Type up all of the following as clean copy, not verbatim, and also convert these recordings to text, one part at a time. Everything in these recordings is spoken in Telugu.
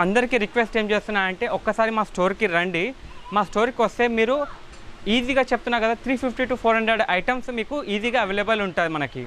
అందరికీ రిక్వెస్ట్ ఏం చేస్తున్నా అంటే ఒక్కసారి మా స్టోర్కి రండి. మా స్టోర్కి వస్తే మీరు ఈజీగా చెప్తున్నా కదా 350 to 400 ఐటమ్స్ మీకు ఈజీగా అవైలబుల్ ఉంటుంది మనకి.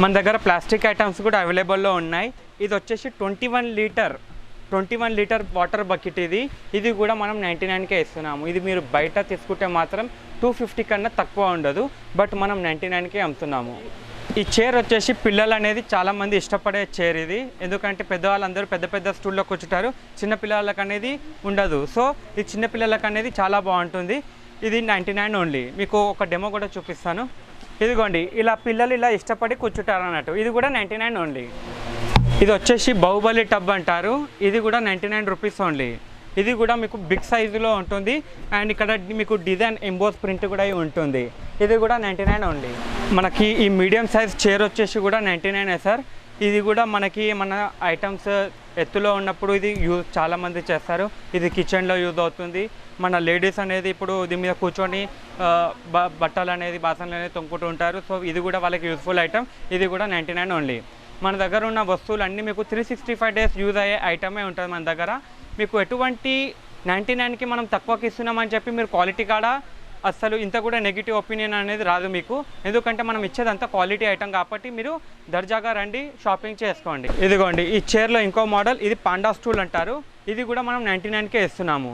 మన దగ్గర ప్లాస్టిక్ ఐటమ్స్ కూడా అవైలబుల్లో ఉన్నాయి. ఇది వచ్చేసి 21 లీటర్ వాటర్ బకెట్. ఇది కూడా మనం 99కే ఇస్తున్నాము. ఇది మీరు బయట తీసుకుంటే మాత్రం 250 కన్నా తక్కువ ఉండదు, బట్ మనం 99కే అమ్ముతున్నాము. ఈ చైర్ వచ్చేసి పిల్లలు అనేది చాలామంది ఇష్టపడే చైర్ ఇది. ఎందుకంటే పెద్దవాళ్ళందరూ పెద్ద పెద్ద స్టూల్లో కూర్చుంటారు, చిన్నపిల్లలకు అనేది ఉండదు. సో ఈ చిన్నపిల్లలకు అనేది చాలా బాగుంటుంది. ఇది 99 ఓన్లీ. మీకు ఒక డెమో కూడా చూపిస్తాను. ఇదిగోండి, ఇలా పిల్లలు ఇలా ఇష్టపడి కూర్చుంటారు అన్నట్టు. ఇది కూడా 99 ఓన్లీ. ఇది వచ్చేసి బాహుబలి టబ్ అంటారు. ఇది కూడా 99 రూపీస్ ఓన్లీ. ఇది కూడా మీకు బిగ్ సైజులో ఉంటుంది అండ్ ఇక్కడ మీకు డిజైన్ ఎంబోస్ ప్రింట్ కూడా ఉంటుంది. ఇది కూడా 99 ఓన్లీ. మనకి ఈ మీడియం సైజ్ చైర్ వచ్చేసి కూడా 99 సార్. ఇది కూడా మనకి మన ఐటమ్స్ ఎత్తులో ఉన్నప్పుడు ఇది యూజ్ చాలామంది చేస్తారు. ఇది కిచెన్లో యూజ్ అవుతుంది. మన లేడీస్ అనేది ఇప్పుడు దీని మీద కూర్చొని బట్టలు అనేది బాసనలు అనేది తొంగుకుంటూ ఉంటారు. సో ఇది కూడా వాళ్ళకి యూస్ఫుల్ ఐటమ్. ఇది కూడా 99 ఓన్లీ. మన దగ్గర ఉన్న వస్తువులు అన్నీ మీకు 365 డేస్ యూజ్ అయ్యే ఐటమే ఉంటుంది మన దగ్గర. మీకు ఎటువంటి 99కి మనం తక్కువకి ఇస్తున్నామని చెప్పి మీరు క్వాలిటీ కాడ అసలు ఇంత కూడా నెగిటివ్ ఒపీనియన్ అనేది రాదు మీకు. ఎందుకంటే మనం ఇచ్చేదంతా క్వాలిటీ ఐటమ్ కాబట్టి మీరు దర్జాగా రండి, షాపింగ్ చేసుకోండి. ఇదిగోండి, ఈ చైర్లో ఇంకో మోడల్. ఇది పాండా స్టూల్ అంటారు. ఇది కూడా మనం 99కే ఇస్తున్నాము.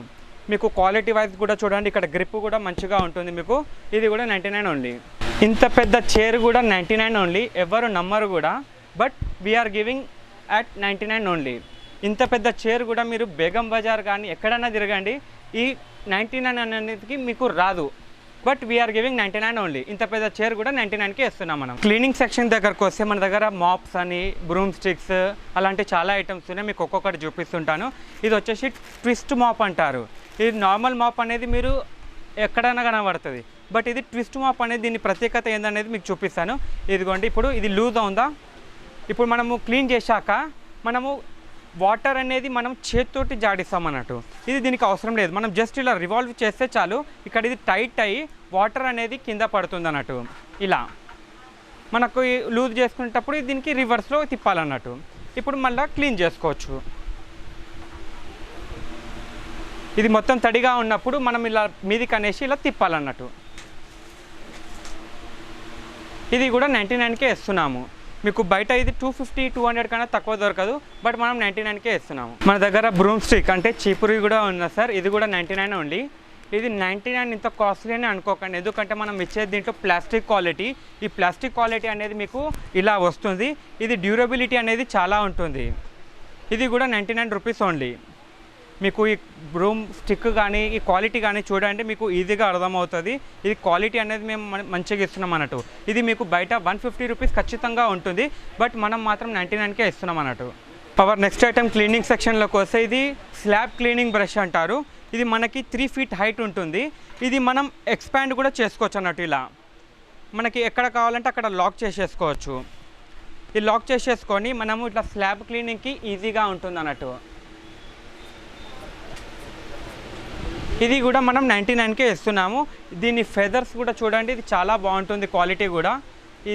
మీకు క్వాలిటీ వైజ్ కూడా చూడండి, ఇక్కడ గ్రిప్ కూడా మంచిగా ఉంటుంది మీకు. ఇది కూడా 99 ఓన్లీ. ఇంత పెద్ద చైర్ కూడా 99 ఓన్లీ. ఎవరు నమ్మరు కూడా, but we're giving at 99 only. ఇంత పెద్ద చైర్ కూడా మీరు బేగం బజార్ కానీ ఎక్కడైనా తిరగండి, ఈ 99 అనేది మీకు రాదు. But we're giving 99 only. ఇంత పెద్ద చైర్ కూడా 99కే ఇస్తున్నాం మనం. క్లీనింగ్ సెక్షన్ దగ్గరకు వస్తే మన దగ్గర మాప్స్ అని, బ్రూమ్ స్టిక్స్ అలాంటి చాలా ఐటమ్స్ ఉన్నాయి. మీకు ఒక్కొక్కటి చూపిస్తుంటాను. ఇది వచ్చేసి ట్విస్ట్ మాప్ అంటారు. ఇది నార్మల్ మాప్ అనేది మీరు ఎక్కడైనా కనబడుతుంది, బట్ ఇది ట్విస్ట్ మాప్ అనేది దీని ప్రత్యేకత ఏందనేది మీకు చూపిస్తాను. ఇదిగోండి, ఇప్పుడు ఇది లూజ్ ఉందా, ఇప్పుడు మనము క్లీన్ చేశాక మనము వాటర్ అనేది మనం చేతితోటి జాడిస్తాం అన్నట్టు. ఇది దీనికి అవసరం లేదు, మనం జస్ట్ ఇలా రివాల్వ్ చేస్తే చాలు. ఇక్కడ ఇది టైట్ అయ్యి వాటర్ అనేది కింద పడుతుంది అన్నట్టు. ఇలా మనకు లూజ్ చేసుకునేటప్పుడు దీనికి రివర్స్లో తిప్పాలన్నట్టు. ఇప్పుడు మళ్ళీ క్లీన్ చేసుకోవచ్చు. ఇది మొత్తం తడిగా ఉన్నప్పుడు మనం ఇలా మీదికి అనేసి ఇలా తిప్పాలన్నట్టు. ఇది కూడా 99కే ఇస్తున్నాము. మీకు బయట ఇది 250-200 కన్నా తక్కువ దొరకదు, బట్ మనం 99కే ఇస్తున్నాము. మన దగ్గర బ్రూమ్ స్టిక్ అంటే చీపురు కూడా ఉంది సార్. ఇది కూడా 99 ఓన్లీ. ఇది 99 ఇంత కాస్ట్లీ అని అనుకోకండి, ఎందుకంటే మనం ఇచ్చేది దీంట్లో ప్లాస్టిక్ క్వాలిటీ. ఈ ప్లాస్టిక్ క్వాలిటీ అనేది మీకు ఇలా వస్తుంది. ఇది డ్యూరబిలిటీ అనేది చాలా ఉంటుంది. ఇది కూడా 99 రూపీస్ ఓన్లీ. మీకు ఈ బ్రూమ్ స్టిక్ కానీ ఈ క్వాలిటీ కానీ చూడండి, మీకు ఈజీగా అర్థమవుతుంది. ఇది క్వాలిటీ అనేది మేము మంచిగా ఇస్తున్నాం అన్నట్టు. ఇది మీకు బయట 150 రూపీస్ ఖచ్చితంగా ఉంటుంది, బట్ మనం మాత్రం 99కే ఇస్తున్నాం అన్నట్టు. పవర్ నెక్స్ట్ ఐటమ్ క్లీనింగ్ సెక్షన్లోకి వస్తే ఇది స్లాబ్ క్లీనింగ్ బ్రష్ అంటారు. ఇది మనకి 3 feet హైట్ ఉంటుంది. ఇది మనం ఎక్స్పాండ్ కూడా చేసుకోవచ్చు అన్నట్టు. ఇలా మనకి ఎక్కడ కావాలంటే అక్కడ లాక్ చేసేసుకోవచ్చు. ఇది లాక్ చేసేసుకొని మనము ఇట్లా స్లాబ్ క్లీనింగ్కి ఈజీగా ఉంటుంది అన్నట్టు. ఇది కూడా మనం 99కే ఇస్తున్నాము. దీని ఫెదర్స్ కూడా చూడండి, ఇది చాలా బాగుంటుంది క్వాలిటీ కూడా.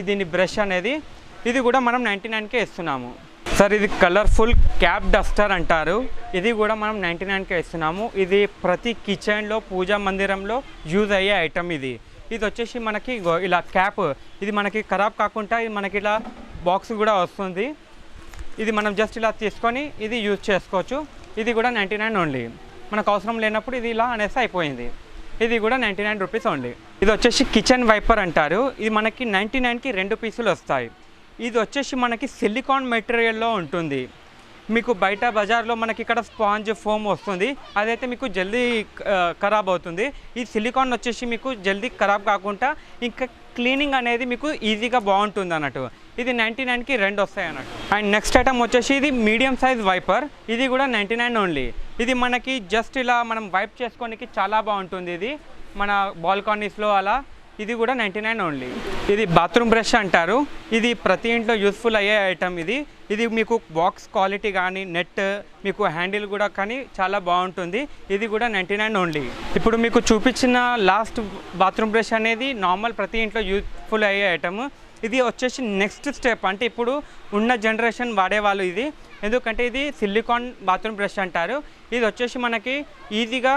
దీని బ్రష్ అనేది ఇది కూడా మనం 99కే ఇస్తున్నాము. సార్ ఇది కలర్ఫుల్ క్యాప్ డస్టర్ అంటారు. ఇది కూడా మనం 99కే ఇస్తున్నాము. ఇది ప్రతి కిచెన్లో, పూజా మందిరంలో యూజ్ అయ్యే ఐటమ్. ఇది వచ్చేసి మనకి ఇలా క్యాప్, ఇది మనకి ఖరాబ్ కాకుండా ఇది మనకి ఇలా బాక్స్ కూడా వస్తుంది. ఇది మనం జస్ట్ ఇలా తీసుకొని ఇది యూజ్ చేసుకోవచ్చు. ఇది కూడా 99 ఓన్లీ. మనకు అవసరం లేనప్పుడు ఇది ఇలా అనేసి అయిపోయింది. ఇది కూడా 99 రూపీస్ ఓన్లీ. ఇది వచ్చేసి కిచెన్ వైపర్ అంటారు. ఇది మనకి 99కి 2 పీసులు వస్తాయి. ఇది వచ్చేసి మనకి సిలికాన్ మెటీరియల్లో ఉంటుంది. మీకు బయట బజార్లో మనకి ఇక్కడ స్పాంజ్ ఫోమ్ వస్తుంది, అదైతే మీకు జల్దీ ఖరాబ్ అవుతుంది. ఈ సిలికాన్ వచ్చేసి మీకు జల్దీ ఖరాబ్ కాకుండా ఇంకా క్లీనింగ్ అనేది మీకు ఈజీగా బాగుంటుంది అన్నట్టు. ఇది 99కి 2 వస్తాయి అన్నట్టు. అండ్ నెక్స్ట్ ఐటమ్ వచ్చేసి ఇది మీడియం సైజ్ వైపర్. ఇది కూడా 99 ఓన్లీ. ఇది మనకి జస్ట్ ఇలా మనం వైప్ చేసుకోనికి చాలా బాగుంటుంది. ఇది మన బాల్కనీస్లో అలా. ఇది కూడా 99 ఓన్లీ. ఇది బాత్రూమ్ బ్రష్ అంటారు. ఇది ప్రతి ఇంట్లో యూస్ఫుల్ అయ్యే ఐటమ్. ఇది మీకు బాక్స్ క్వాలిటీ కానీ నెట్ మీకు హ్యాండిల్ కూడా కానీ చాలా బాగుంటుంది. ఇది కూడా 99 ఓన్లీ. ఇప్పుడు మీకు చూపించిన లాస్ట్ బాత్రూమ్ బ్రష్ అనేది నార్మల్ ప్రతి ఇంట్లో యూస్ఫుల్ అయ్యే ఐటమ్. ఇది వచ్చేసి నెక్స్ట్ స్టెప్, అంటే ఇప్పుడు ఉన్న జనరేషన్ వాడేవాళ్ళు ఇది. ఎందుకంటే ఇది సిలికాన్ బాత్రూమ్ బ్రష్ అంటారు. ఇది వచ్చేసి మనకి ఈజీగా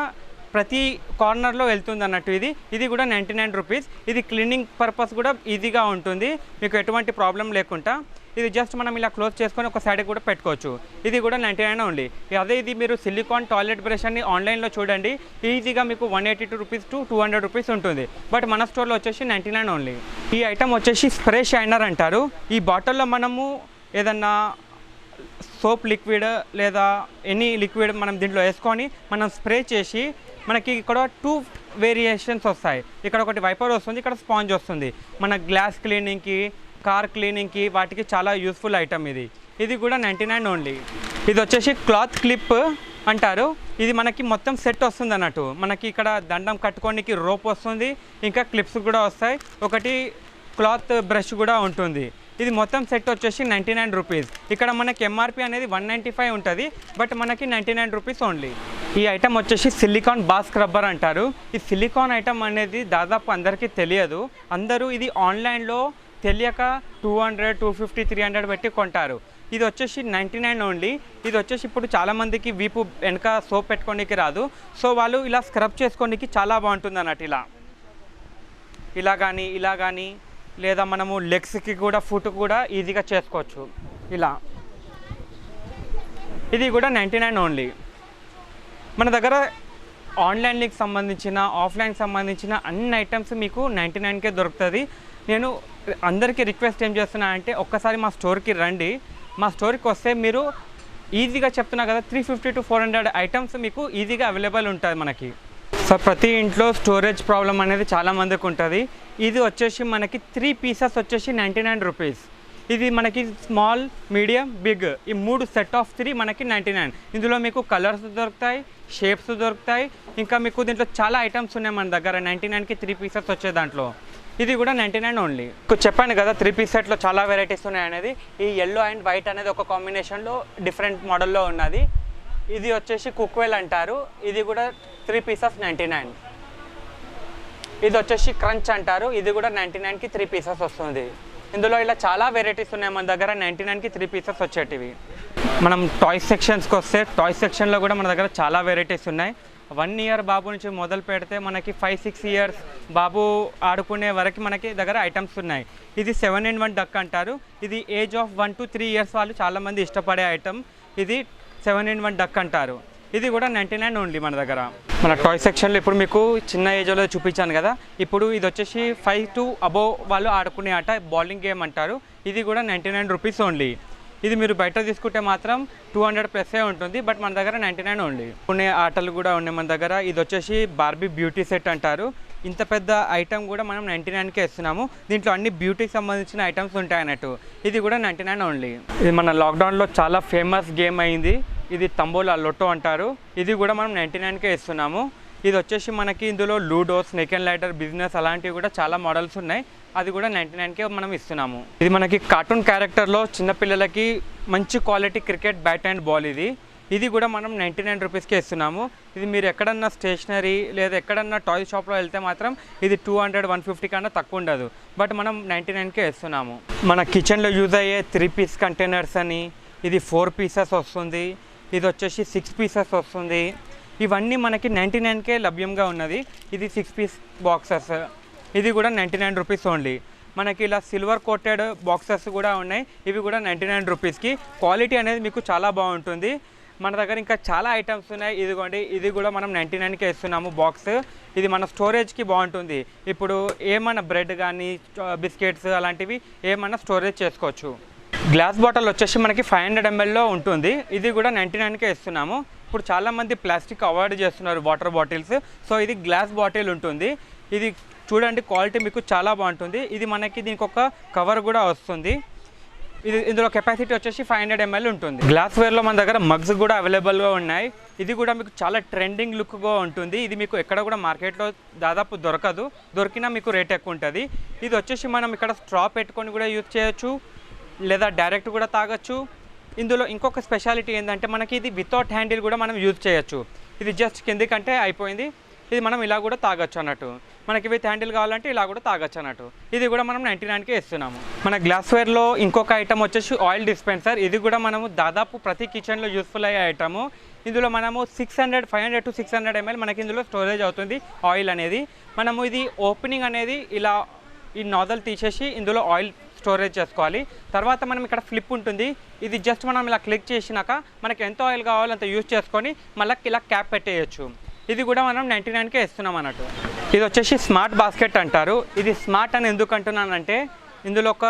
ప్రతి కార్నర్లో వెళ్తుంది అన్నట్టు. ఇది కూడా 99 రూపీస్. ఇది క్లీనింగ్ పర్పస్ కూడా ఈజీగా ఉంటుంది, మీకు ఎటువంటి ప్రాబ్లం లేకుండా. ఇది జస్ట్ మనం ఇలా క్లోజ్ చేసుకొని ఒక సైడ్ కూడా పెట్టుకోవచ్చు. ఇది కూడా 99 ఓన్లీ. అదే ఇది మీరు సిలికాన్ టాయిలెట్ బ్రష్ అని ఆన్లైన్లో చూడండి, ఈజీగా మీకు 182 రూపీస్ టు 200 రూపీస్ ఉంటుంది. బట్ మన స్టోర్లో వచ్చేసి 99 ఓన్లీ. ఈ ఐటమ్ వచ్చేసి స్ప్రే షైనర్ అంటారు. ఈ బాటిల్లో మనము ఏదన్నా సోప్ లిక్విడ్ లేదా ఎనీ లిక్విడ్ మనం దీంట్లో వేసుకొని మనం స్ప్రే చేసి మనకి ఇక్కడ 2 వేరియేషన్స్ వస్తాయి. ఇక్కడ ఒకటి వైపర్ వస్తుంది, ఇక్కడ స్పాంజ్ వస్తుంది. మన గ్లాస్ క్లీనింగ్కి, కార్ క్లీనింగ్కి వాటికి చాలా యూస్ఫుల్ ఐటమ్ ఇది కూడా 99 ఓన్లీ. ఇది వచ్చేసి క్లాత్ క్లిప్ అంటారు. ఇది మనకి మొత్తం సెట్ వస్తుంది అన్నట్టు. మనకి ఇక్కడ దండం కట్టుకోనికి రోప్ వస్తుంది, ఇంకా క్లిప్స్ కూడా వస్తాయి, ఒకటి క్లాత్ బ్రష్ కూడా ఉంటుంది. ఇది మొత్తం సెట్ వచ్చేసి 99 రూపీస్. ఇక్కడ మనకి ఎంఆర్పి అనేది 195 ఉంటుంది, బట్ మనకి 99 రూపీస్ ఓన్లీ. ఈ ఐటమ్ వచ్చేసి సిలికాన్ బాత్ స్క్రబ్బర్ అంటారు. ఈ సిలికాన్ ఐటమ్ అనేది దాదాపు అందరికీ తెలియదు. అందరూ ఇది ఆన్లైన్లో తెలియక 200, 250, 300 పెట్టి కొంటారు. ఇది వచ్చేసి 99 ఓన్లీ. ఇది వచ్చేసి ఇప్పుడు చాలామందికి వీపు వెనక సోప్ పెట్టుకోనికి రాదు, సో వాళ్ళు ఇలా స్క్రబ్ చేసుకోనికి చాలా బాగుంటుంది అన్నట్టు. ఇలా కానీ లేదా మనము లెగ్స్కి కూడా ఫుట్ కూడా ఈజీగా చేసుకోవచ్చు ఇలా. ఇది కూడా 99 ఓన్లీ. మన దగ్గర ఆన్లైన్కి సంబంధించిన ఆఫ్లైన్కి సంబంధించిన అన్ని ఐటమ్స్ మీకు 99కే దొరుకుతుంది. నేను అందరికీ రిక్వెస్ట్ ఏం చేస్తున్నా అంటే ఒక్కసారి మా స్టోర్కి రండి. మా స్టోర్కి వస్తే మీరు ఈజీగా చెప్తున్నా కదా 350 to 400 ఐటమ్స్ మీకు ఈజీగా అవైలబుల్ ఉంటుంది మనకి. సో ప్రతి ఇంట్లో స్టోరేజ్ ప్రాబ్లం అనేది చాలామందికి ఉంటుంది. ఇది వచ్చేసి మనకి 3 పీసెస్ వచ్చేసి 99 రూపీస్. ఇది మనకి స్మాల్, మీడియం, బిగ్ ఈ 3 సెట్ ఆఫ్ 3 మనకి 99. ఇందులో మీకు కలర్స్ దొరుకుతాయి, షేప్స్ దొరుకుతాయి, ఇంకా మీకు దీంట్లో చాలా ఐటమ్స్ ఉన్నాయి మన దగ్గర. 99కి 3 పీసెస్ వచ్చే దాంట్లో ఇది కూడా 99 ఓన్లీ. చెప్పాను కదా 3 పీస్ సెట్లో చాలా వెరైటీస్ ఉన్నాయి అనేది. ఈ ఎల్లో అండ్ వైట్ అనేది ఒక కాంబినేషన్లో డిఫరెంట్ మోడల్లో ఉన్నది. ఇది వచ్చేసి కుక్వెల్ అంటారు. ఇది కూడా 3 పీసెస్ 99. ఇది వచ్చేసి క్రంచ్ అంటారు. ఇది కూడా 99కి 3 పీసెస్ వస్తుంది. ఇందులో ఇలా చాలా వెరైటీస్ ఉన్నాయి మన దగ్గర. 99కి 3 పీసెస్ వచ్చేటివి. మనం టాయ్స్ సెక్షన్స్కి వస్తే టాయ్స్ సెక్షన్లో కూడా మన దగ్గర చాలా వెరైటీస్ ఉన్నాయి. 1 ఇయర్ బాబు నుంచి మొదలు పెడితే మనకి 5-6 ఇయర్స్ బాబు ఆడుకునే వరకు మనకి దగ్గర ఐటమ్స్ ఉన్నాయి. ఇది 7-in-1 డక్ అంటారు. ఇది ఏజ్ ఆఫ్ 1 to 3 ఇయర్స్ వాళ్ళు చాలామంది ఇష్టపడే ఐటమ్. ఇది 7-in-1 డక్ అంటారు. ఇది కూడా 99 ఓన్లీ మన దగ్గర. మన టాయ్ సెక్షన్లో ఇప్పుడు మీకు చిన్న ఏజ్లో చూపించాను కదా, ఇప్పుడు ఇది వచ్చేసి 5 to above వాళ్ళు ఆడుకునే ఆట బౌలింగ్ గేమ్ అంటారు. ఇది కూడా 99 రూపీస్ ఓన్లీ. ఇది మీరు బయట తీసుకుంటే మాత్రం 200+ ఉంటుంది, బట్ మన దగ్గర 99 ఓన్లీ. కొన్ని ఆటలు కూడా ఉన్నాయి మన దగ్గర. ఇది వచ్చేసి బార్బీ బ్యూటీ సెట్ అంటారు. ఇంత పెద్ద ఐటమ్ కూడా మనం 99కే ఇస్తున్నాము. దీంట్లో అన్ని బ్యూటీకి సంబంధించిన ఐటమ్స్ ఉంటాయి అన్నట్టు. ఇది కూడా 99 ఓన్లీ. ఇది మన లాక్డౌన్లో చాలా ఫేమస్ గేమ్ అయింది. ఇది తంబోలా లొట్టో అంటారు. ఇది కూడా మనం 99కే ఇస్తున్నాము. ఇది వచ్చేసి మనకి ఇందులో లూడో, స్నేక్ అండ్ లైడర్, బిజినెస్ అలాంటివి కూడా చాలా మోడల్స్ ఉన్నాయి. అది కూడా 99కే మనం ఇస్తున్నాము. ఇది మనకి కార్టూన్ క్యారెక్టర్లో చిన్నపిల్లలకి మంచి quality cricket bat and ball. ఇది కూడా మనం 99 రూపీస్కే ఇస్తున్నాము. ఇది మీరు ఎక్కడన్నా స్టేషనరీ లేదా ఎక్కడన్నా టాయ్ షాప్లో వెళ్తే మాత్రం ఇది 200-150 కన్నా తక్కువ ఉండదు, బట్ మనం 99కే ఇస్తున్నాము. మన కిచెన్లో యూజ్ అయ్యే 3 పీస్ కంటైనర్స్ అని, ఇది 4 పీసెస్ వస్తుంది. ఇది వచ్చేసి 6 పీసెస్ వస్తుంది. ఇవన్నీ మనకి 99కే లభ్యంగా ఉన్నది. ఇది 6 పీస్ బాక్సెస్. ఇది కూడా 99 రూపీస్ ఓన్లీ. మనకి ఇలా సిల్వర్ కోటెడ్ బాక్సెస్ కూడా ఉన్నాయి. ఇవి కూడా 99 రూపీస్కి. క్వాలిటీ అనేది మీకు చాలా బాగుంటుంది. మన దగ్గర ఇంకా చాలా ఐటమ్స్ ఉన్నాయి. ఇదిగోండి, ఇది కూడా మనం 99కే ఇస్తున్నాము బాక్స్. ఇది మన స్టోరేజ్కి బాగుంటుంది. ఇప్పుడు ఏమన్నా బ్రెడ్ కానీ బిస్కెట్స్ అలాంటివి ఏమన్నా స్టోరేజ్ చేసుకోవచ్చు. గ్లాస్ బాటిల్ వచ్చేసి మనకి 500 mlలో ఉంటుంది. ఇది కూడా 99కే ఇస్తున్నాము. ఇప్పుడు చాలామంది ప్లాస్టిక్ అవాయిడ్ చేస్తున్నారు వాటర్ బాటిల్స్, సో ఇది గ్లాస్ బాటిల్ ఉంటుంది. ఇది చూడండి క్వాలిటీ మీకు చాలా బాగుంటుంది. ఇది మనకి దీనికి ఒక కవర్ కూడా వస్తుంది. ఇందులో కెపాసిటీ వచ్చేసి 500 ml ఉంటుంది. గ్లాస్వేర్లో మన దగ్గర మగ్స్ కూడా అవైలబుల్గా ఉన్నాయి. ఇది కూడా మీకు చాలా ట్రెండింగ్ లుక్గా ఉంటుంది. ఇది మీకు ఎక్కడ కూడా మార్కెట్లో దాదాపు దొరకదు, దొరికినా మీకు రేట్ ఎక్కువ ఉంటుంది. ఇది వచ్చేసి మనం ఇక్కడ స్ట్రా పెట్టుకొని కూడా యూజ్ చేయొచ్చు, లేదా డైరెక్ట్ కూడా తాగొచ్చు. ఇందులో ఇంకొక స్పెషాలిటీ ఏంటంటే మనకి ఇది వితౌట్ హ్యాండిల్ కూడా మనం యూజ్ చేయొచ్చు. ఇది జస్ట్ కిందికంటే అయిపోయింది. ఇది మనం ఇలా కూడా తాగొచ్చు అన్నట్టు. మనకి విత్ హ్యాండిల్ కావాలంటే ఇలా కూడా తాగొచ్చు అన్నట్టు. ఇది కూడా మనం 99కే ఇస్తున్నాము. మన గ్లాస్వేర్లో ఇంకొక ఐటమ్ వచ్చేసి ఆయిల్ డిస్పెన్సర్. ఇది కూడా మనము దాదాపు ప్రతి కిచెన్లో యూస్ఫుల్ అయ్యే ఐటము. ఇందులో మనము 500 to 600 ml మనకి ఇందులో స్టోరేజ్ అవుతుంది ఆయిల్ అనేది. మనము ఇది ఓపెనింగ్ అనేది ఇలా ఈ నాజల్ తీసేసి ఇందులో ఆయిల్ స్టోరేజ్ చేసుకోవాలి. తర్వాత మనం ఇక్కడ ఫ్లిప్ ఉంటుంది. ఇది జస్ట్ మనం ఇలా క్లిక్ చేసినాక మనకి ఎంత ఆయిల్ కావాలో అంత యూజ్ చేసుకొని మళ్ళీ ఇలా క్యాప్ పెట్టేయచ్చు. ఇది కూడా మనం 99కే ఇస్తున్నాం అన్నట్టు. ఇది వచ్చేసి స్మార్ట్ బాస్కెట్ అంటారు. ఇది స్మార్ట్ అని ఎందుకు అంటున్నానంటే ఇందులో ఒక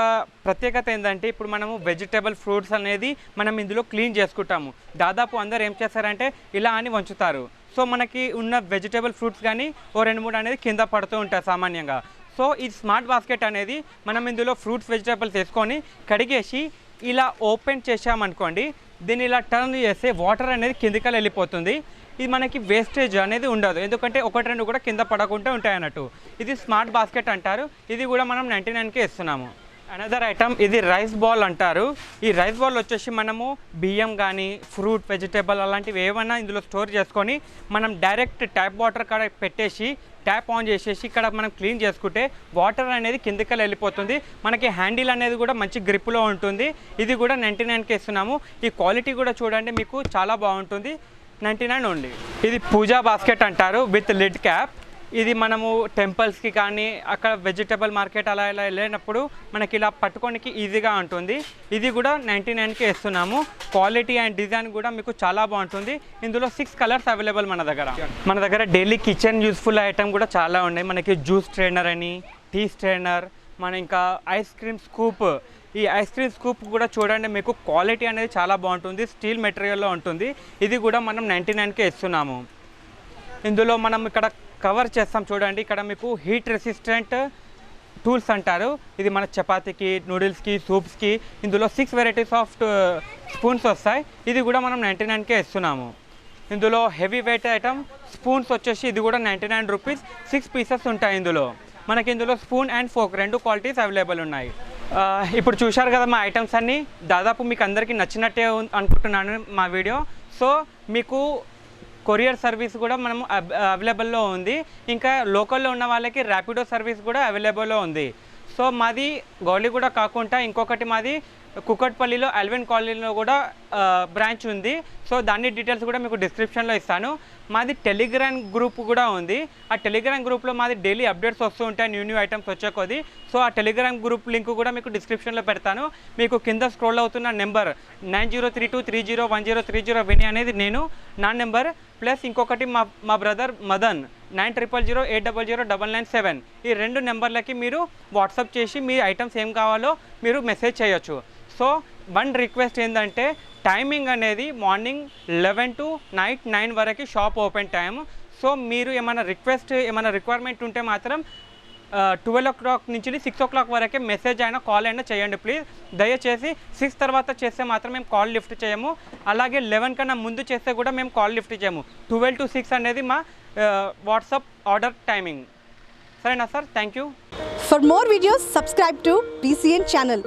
ప్రత్యేకత ఏంటంటే ఇప్పుడు మనము వెజిటేబుల్ ఫ్రూట్స్ అనేది మనం ఇందులో క్లీన్ చేసుకుంటాము. దాదాపు అందరు ఏం చేస్తారంటే ఇలా అని వంచుతారు. సో మనకి ఉన్న వెజిటేబుల్ ఫ్రూట్స్ కానీ 2-3 అనేది కింద పడుతూ ఉంటాయి సామాన్యంగా. సో ఈ స్మార్ట్ బాస్కెట్ అనేది మనం ఇందులో ఫ్రూట్స్ వెజిటేబుల్స్ వేసుకొని కడిగేసి ఇలా ఓపెన్ చేసామనుకోండి, దీన్ని ఇలా టర్న్ చేస్తే వాటర్ అనేది కిందికి వెళ్ళిపోతుంది. ఇది మనకి వేస్టేజ్ అనేది ఉండదు, ఎందుకంటే 1-2 కూడా కింద పడకుండా ఉంటాయి అన్నట్టు. ఇది స్మార్ట్ బాస్కెట్ అంటారు. ఇది కూడా మనం 99కే ఇస్తున్నాము. అనదర్ ఐటమ్ ఇది రైస్ బాల్ అంటారు. ఈ రైస్ బాల్ వచ్చేసి మనము బియ్యం కానీ ఫ్రూట్ వెజిటేబుల్ అలాంటివి ఏమైనా ఇందులో స్టోర్ చేసుకొని మనం డైరెక్ట్ ట్యాప్ వాటర్ కాడ పెట్టేసి ట్యాప్ ఆన్ చేసేసి ఇక్కడ మనం క్లీన్ చేసుకుంటే వాటర్ అనేది కిందకి వెళ్ళిపోతుంది. మనకి హ్యాండిల్ అనేది కూడా మంచి గ్రిప్లో ఉంటుంది. ఇది కూడా 99కే ఇస్తున్నాము. ఈ క్వాలిటీ కూడా చూడండి మీకు చాలా బాగుంటుంది. 99 ఓన్లీ. ఇది పూజా బాస్కెట్ అంటారు విత్ లిడ్ క్యాప్. ఇది మనము టెంపుల్స్కి కానీ అక్కడ వెజిటేబుల్ మార్కెట్ అలా ఇలా వెళ్ళినప్పుడు మనకి ఇలా పట్టుకోనికి ఈజీగా ఉంటుంది. ఇది కూడా 99కే ఇస్తున్నాము. క్వాలిటీ అండ్ డిజైన్ కూడా మీకు చాలా బాగుంటుంది. ఇందులో 6 కలర్స్ అవైలబుల్ మన దగ్గర డైలీ కిచెన్ యూస్ఫుల్ ఐటమ్ కూడా చాలా ఉన్నాయి. మనకి జ్యూస్ స్ట్రైనర్ అని, టీ స్ట్రైనర్, మన ఇంకా ఐస్ క్రీమ్ స్కూప్. ఈ ఐస్ క్రీమ్ స్కూప్ కూడా చూడండి మీకు క్వాలిటీ అనేది చాలా బాగుంటుంది. స్టీల్ మెటీరియల్లో ఉంటుంది. ఇది కూడా మనం 99కే ఇస్తున్నాము. ఇందులో మనం ఇక్కడ కవర్ చేస్తాం చూడండి. ఇక్కడ మీకు హీట్ రెసిస్టెంట్ టూల్స్ అంటారు. ఇది మన చపాతీకి, నూడిల్స్కి, సూప్స్కి ఇందులో 6 వెరైటీస్ ఆఫ్ స్పూన్స్ వస్తాయి. ఇది కూడా మనం 99కే ఇస్తున్నాము. ఇందులో హెవీ వెయిట్ ఐటమ్ స్పూన్స్ వచ్చేసి ఇది కూడా 99 రూపీస్. 6 పీసెస్ ఉంటాయి ఇందులో. మనకి ఇందులో spoon and folk 2 qualities available ఉన్నాయి. ఇప్పుడు చూశారు కదా మా ఐటమ్స్ అన్నీ. దాదాపు మీకు అందరికీ నచ్చినట్టే అనుకుంటున్నాను మా వీడియో. సో మీకు కొరియర్ సర్వీస్ కూడా మనం అవైలబుల్లో ఉంది. ఇంకా లోకల్లో ఉన్న వాళ్ళకి ర్యాపిడో సర్వీస్ కూడా అవైలబుల్లో ఉంది. సో మాది గౌలిగూడ కాకుండా ఇంకొకటి మాది కుకట్పల్లిలో అల్విన్ కాలనీలో కూడా బ్రాంచ్ ఉంది. సో దాని డీటెయిల్స్ కూడా మీకు డిస్క్రిప్షన్లో ఇస్తాను. మాది టెలిగ్రామ్ గ్రూప్ కూడా ఉంది. ఆ టెలిగ్రామ్ గ్రూప్లో మాది డైలీ అప్డేట్స్ వస్తూ ఉంటాయి, న్యూ ఐటమ్స్ వచ్చే కొద్దీ. సో ఆ టెలిగ్రామ్ గ్రూప్ లింక్ కూడా మీకు డిస్క్రిప్షన్లో పెడతాను. మీకు కింద స్క్రోల్ అవుతున్న నెంబర్ 9032301030 విని అనేది నేను నా నెంబర్, ప్లస్ ఇంకొకటి మా బ్రదర్ మదన్ 9008009997. ఈ 2 నెంబర్లకి మీరు వాట్సాప్ చేసి మీ ఐటమ్స్ ఏం కావాలో మీరు మెసేజ్ చేయొచ్చు. సో వన్ రిక్వెస్ట్ ఏంటంటే టైమింగ్ అనేది మార్నింగ్ 11 to నైట్ 9 వరకు షాప్ ఓపెన్ టైం. సో మీరు ఏమైనా రిక్వైర్మెంట్ ఉంటే మాత్రం 12 o'clock నుంచి 6 o'clock వరకే మెసేజ్ అయినా కాల్ అయినా చేయండి ప్లీజ్. దయచేసి 6 తర్వాత చేస్తే మాత్రం మేము కాల్ లిఫ్ట్ చేయము. అలాగే 11 కన్నా ముందు చేస్తే కూడా మేము కాల్ లిఫ్ట్ చేయము. 12 to 6 అనేది మా వాట్సాప్ ఆర్డర్ టైమింగ్. సరేనా sir? Thank you. For more videos subscribe to BCN channel.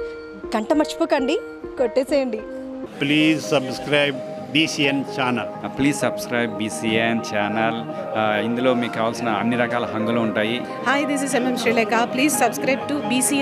గంట మర్చిపోకండి, కొట్టేసేయండి. Please subscribe BCN channel. Please subscribe BCN channel. ఇందులో మీకు కావాల్సిన అన్ని రకాల హంగులు ఉంటాయి. Hi, this is MM Sri Lanka. Please subscribe to BCN.